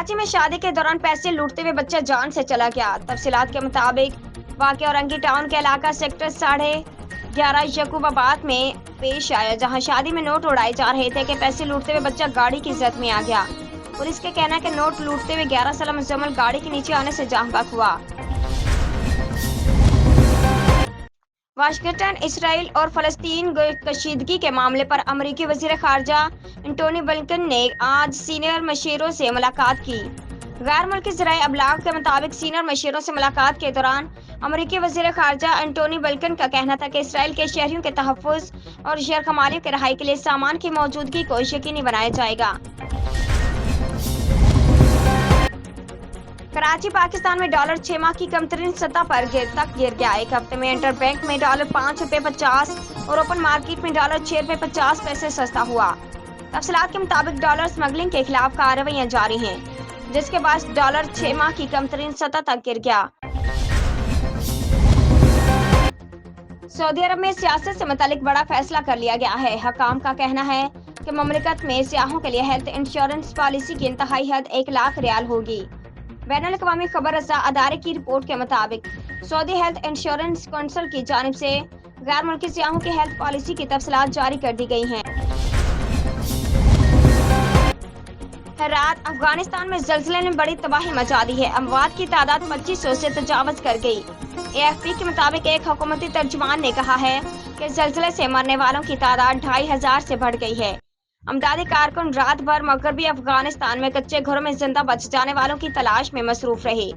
कराची में शादी के दौरान पैसे लूटते हुए बच्चा जान से चला गया। तफसीलात के मुताबिक वाक़या औरंगी टाउन के इलाका सेक्टर 11.5 यकूबाबाद में पेश आया, जहां शादी में नोट उड़ाए जा रहे थे कि पैसे लूटते हुए बच्चा गाड़ी की जद में आ गया। पुलिस के कहना है कि नोट लूटते हुए 11 साल मुजम्मल गाड़ी के नीचे आने से जान बहक हुआ। वाशिंगटन, इसराइल और फलस्तीन कशीदगी के मामले पर अमरीकी वज़ीर ख़ारजा एंटोनी ब्लिंकन ने आज सीनियर मशीरों से मुलाकात की। गैर मुल्की ज़राए अबलाग के मुताबिक सीनियर मशीरों से मुलाकात के दौरान अमरीकी वज़ीर ख़ारजा एंटोनी ब्लिंकन का कहना था कि इसराइल के शहरियों के तहफ़्फ़ुज़ और शहरखमालियों के रहाई के लिए सामान की मौजूदगी को यकीनी बनाया जाएगा। कराची, पाकिस्तान में डॉलर 6 माह की कमतरीन सतह पर गिर गया। एक हफ्ते में इंटर बैंक में डॉलर 5.50 रुपये और ओपन मार्केट में डॉलर 6.50 रुपये सस्ता हुआ। तफसीलात के मुताबिक डॉलर स्मगलिंग के खिलाफ कार्रवाइयां जारी हैं, जिसके बाद डॉलर 6 माह की कमतरीन सतह तक गिर गया। सऊदी अरब में सियासत से मुतालिक बड़ा फैसला कर लिया गया है। हकाम का कहना है कि ममलिकत में सियाहों के लिए हेल्थ इंश्योरेंस पॉलिसी की इंतहाई हद 1 लाख रियाल होगी। बैनुल अक़वामी खबर रसा अदारे की रिपोर्ट के मुताबिक सऊदी हेल्थ इंश्योरेंस कौंसिल की जानिब से गैर मुल्की सियाहों की हेल्थ पॉलिसी की तफसीलात जारी कर दी गई हैं। रात अफगानिस्तान में ज़लज़ले ने बड़ी तबाही मचा दी है। अमवात की तादाद 2500 से तजावज़ कर गई। AFP के मुताबिक एक हुकूमती तर्जुमान ने कहा है कि ज़लज़ले से मरने वालों की तादाद 2500 से बढ़ गई है। अमदादी कारकुन रात भर मगरबी अफगानिस्तान में कच्चे घरों में जिंदा बच जाने वालों की तलाश में मसरूफ रहे।